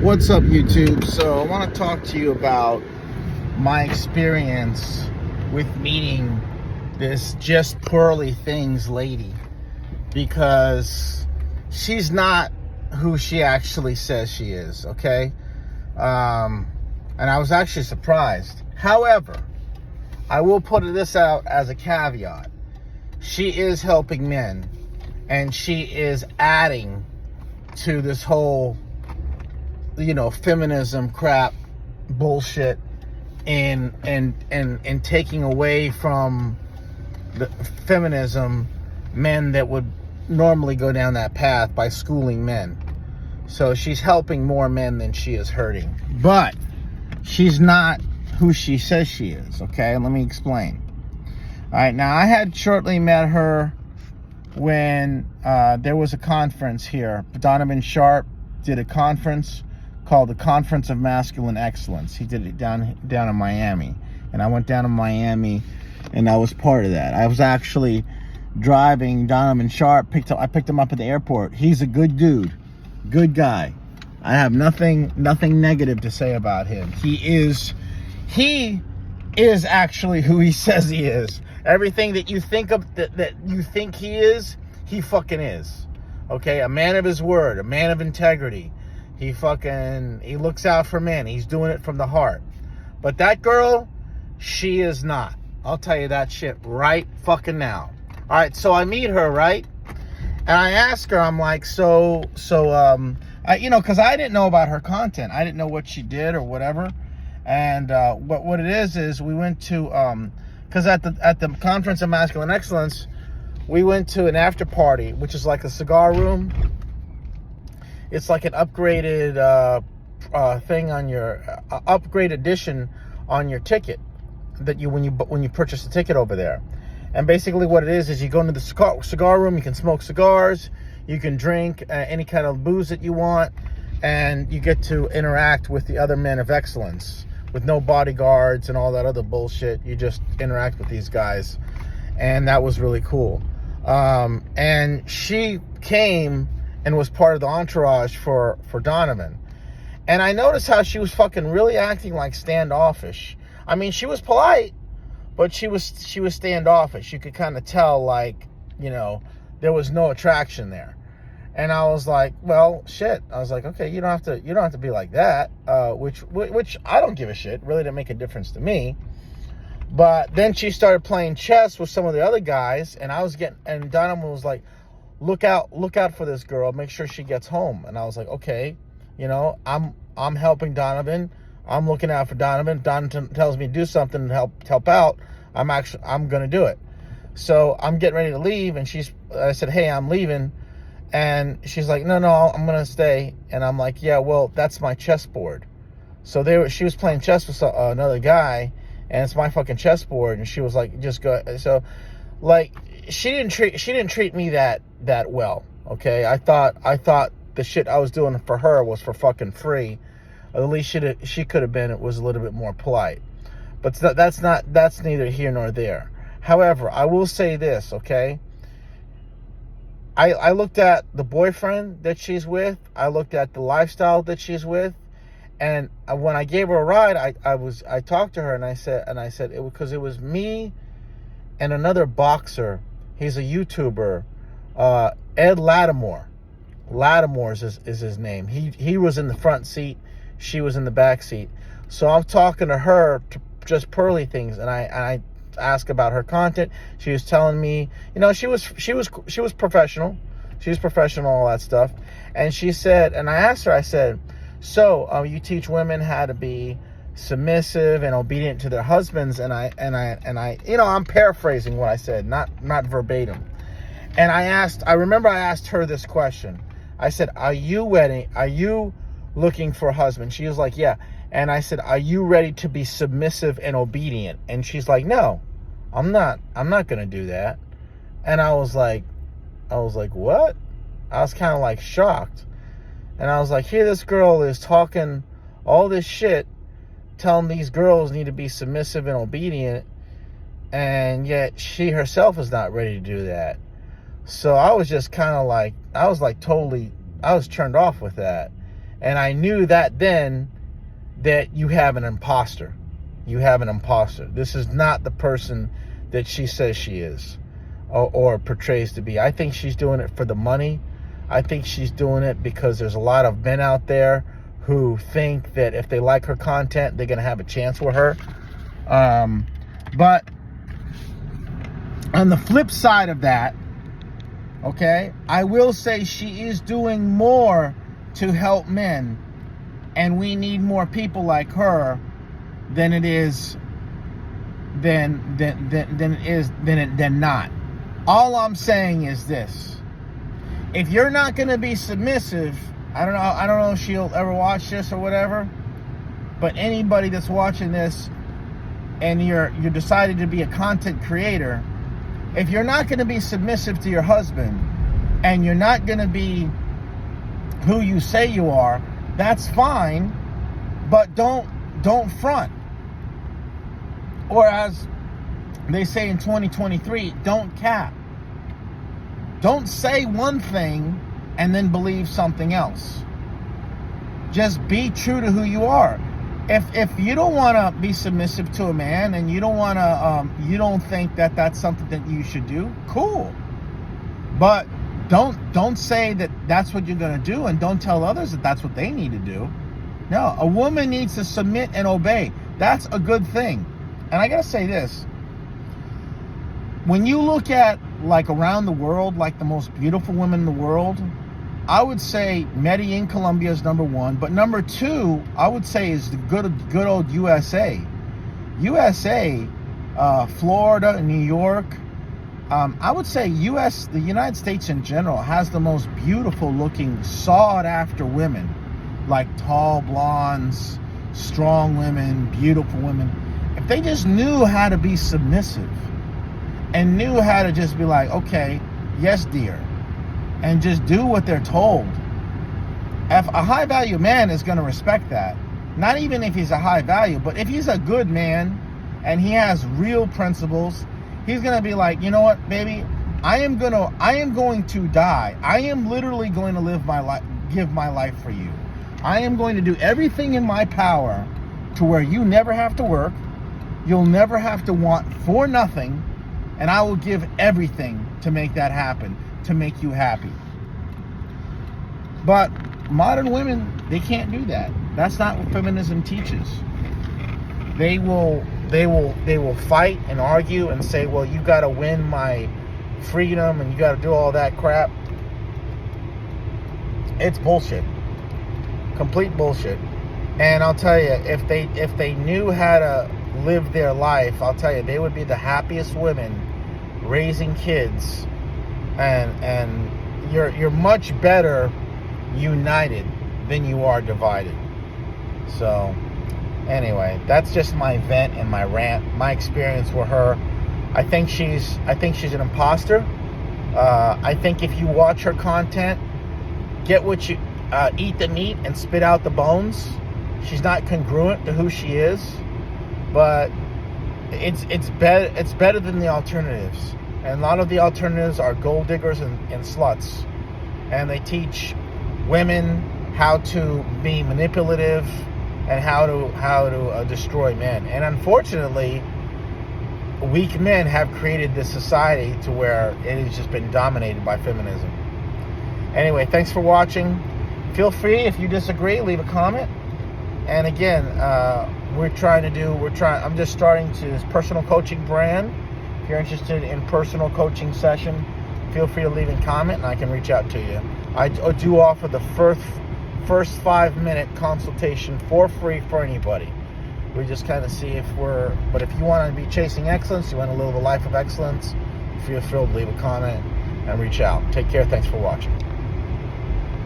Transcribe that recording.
What's up, YouTube? So I want to talk to you about my experience with meeting this just poorly things lady, because she's not who she actually says she is, okay? And I was actually surprised. However, I will put this out as a caveat. She is helping men, and she is adding to this whole feminism crap bullshit, and taking away from the feminism men that would normally go down that path by schooling men. So she's helping more men than she is hurting. But she's not who she says she is, okay? Let me explain. All right, now I had shortly met her when there was a conference here. Donovan Sharp did a conference called the Conference of Masculine Excellence. He did it down in Miami, and I went down to Miami, and I was part of that. I was actually driving Donovan Sharp. I picked him up at the airport. He's a good dude, good guy. I have nothing negative to say about him. He is actually who he says he is. Everything that you think of that you think he is, he fucking is. Okay, a man of his word, a man of integrity. He looks out for men. He's doing it from the heart. But that girl, she is not. I'll tell you that shit right fucking now. All right, so I meet her, right? And I ask her, I'm like, because I didn't know about her content. I didn't know what she did or whatever. And what it is we went to, because at the Conference of Masculine Excellence, we went to an after party, which is like a cigar room. It's like an upgraded thing on your upgrade edition on your ticket that when you purchase a ticket over there. And basically what it is you go into the cigar room. You can smoke cigars, you can drink any kind of booze that you want, and you get to interact with the other men of excellence with no bodyguards and all that other bullshit. You just interact with these guys, and that was really cool. And she came and was part of the entourage for Donovan. And I noticed how she was fucking really acting like standoffish. I mean, she was polite, but she was standoffish. You could kind of tell, like, there was no attraction there. And I was like, well, shit. I was like, okay, you don't have to be like that. Which I don't give a shit. Really didn't make a difference to me. But then she started playing chess with some of the other guys, and and Donovan was like, look out for this girl, make sure she gets home. And I was like, okay, I'm helping Donovan, I'm looking out for Donovan. Donovan tells me to do something to help out, I'm gonna do it. So I'm getting ready to leave, and I said, hey, I'm leaving. And she's like, no, I'm gonna stay. And I'm like, yeah, well, that's my chessboard. So she was playing chess with another guy, and it's my fucking chessboard. And she was like, just go. So, like, she didn't treat me that well. Okay, I thought the shit I was doing for her was for fucking free. At least she could have been. It was a little bit more polite. But that's neither here nor there. However, I will say this. Okay, I looked at the boyfriend that she's with. I looked at the lifestyle that she's with. And when I gave her a ride, I talked to her, and I said it was me and another boxer. He's a YouTuber, Ed Lattimore. Lattimore is his name. He was in the front seat, she was in the back seat. So I'm talking to her to just pearly things, and I asked about her content. She was telling me, she was professional. She was professional, all that stuff. And she said, and I asked her, I said, so you teach women how to be submissive and obedient to their husbands? And I'm paraphrasing what I said, not verbatim. And I remember I asked her this question. I said, are you looking for a husband? She was like, yeah. And I said, are you ready to be submissive and obedient? And she's like, no, I'm not gonna do that. And I was like, what? I was kind of like shocked. And I was like, here this girl is talking all this shit, telling these girls need to be submissive and obedient, and yet she herself is not ready to do that. So I was just kind of like, I was turned off with that. And I knew that then that you have an imposter. You have an imposter. This is not the person that she says she is or portrays to be. I think she's doing it for the money. I think she's doing it because there's a lot of men out there who think that if they like her content, they're going to have a chance with her. But on the flip side of that, okay, I will say she is doing more to help men, and we need more people like her than not. All I'm saying is this: if you're not going to be submissive, I don't know if she'll ever watch this or whatever, but anybody that's watching this and you're decided to be a content creator, if you're not going to be submissive to your husband and you're not going to be who you say you are, that's fine, but don't front. Or as they say in 2023, don't cap. Don't say one thing and then believe something else. Just be true to who you are. If you don't want to be submissive to a man and you don't want to, you don't think that that's something that you should do, cool. But don't say that that's what you're going to do, and don't tell others that that's what they need to do. No, a woman needs to submit and obey. That's a good thing. And I got to say this. When you look at, like, around the world, like the most beautiful women in the world, I would say Medellin, Colombia is number one. But number two, I would say, is the good old USA. USA, Florida, New York. I would say the United States in general has the most beautiful looking, sought after women. Like tall blondes, strong women, beautiful women. If they just knew how to be submissive and knew how to just be like, okay, yes, dear, and just do what they're told. If a high value man is going to respect that, not even if he's a high value, but if he's a good man and he has real principles, he's going to be like, you know what, baby, I am going to die. I am literally going to live my life, give my life for you. I am going to do everything in my power to where you never have to work. You'll never have to want for nothing. And I will give everything to make that happen, to make you happy. But modern women, they can't do that. That's not what feminism teaches. They will fight and argue and say, well, you got to win my freedom and you got to do all that crap. It's bullshit. Complete bullshit. And I'll tell you, if they knew how to live their life, I'll tell you, they would be the happiest women raising kids, and you're much better united than you are divided. So anyway, that's just my vent and my rant, my experience with her. I think she's an imposter. I think if you watch her content, get what you eat the meat and spit out the bones. She's not congruent to who she is, but it's better than the alternatives. And a lot of the alternatives are gold diggers and sluts, and they teach women how to be manipulative and how to destroy men. And unfortunately, weak men have created this society to where it has just been dominated by feminism. Anyway, thanks for watching. Feel free, if you disagree, leave a comment. And again, I'm just starting this personal coaching brand. If you're interested in personal coaching session, feel free to leave a comment and I can reach out to you. I do offer the first 5-minute consultation for free for anybody. We just kind of see but if you want to be chasing excellence, you want to live a life of excellence, feel free to leave a comment and reach out. Take care. Thanks for watching.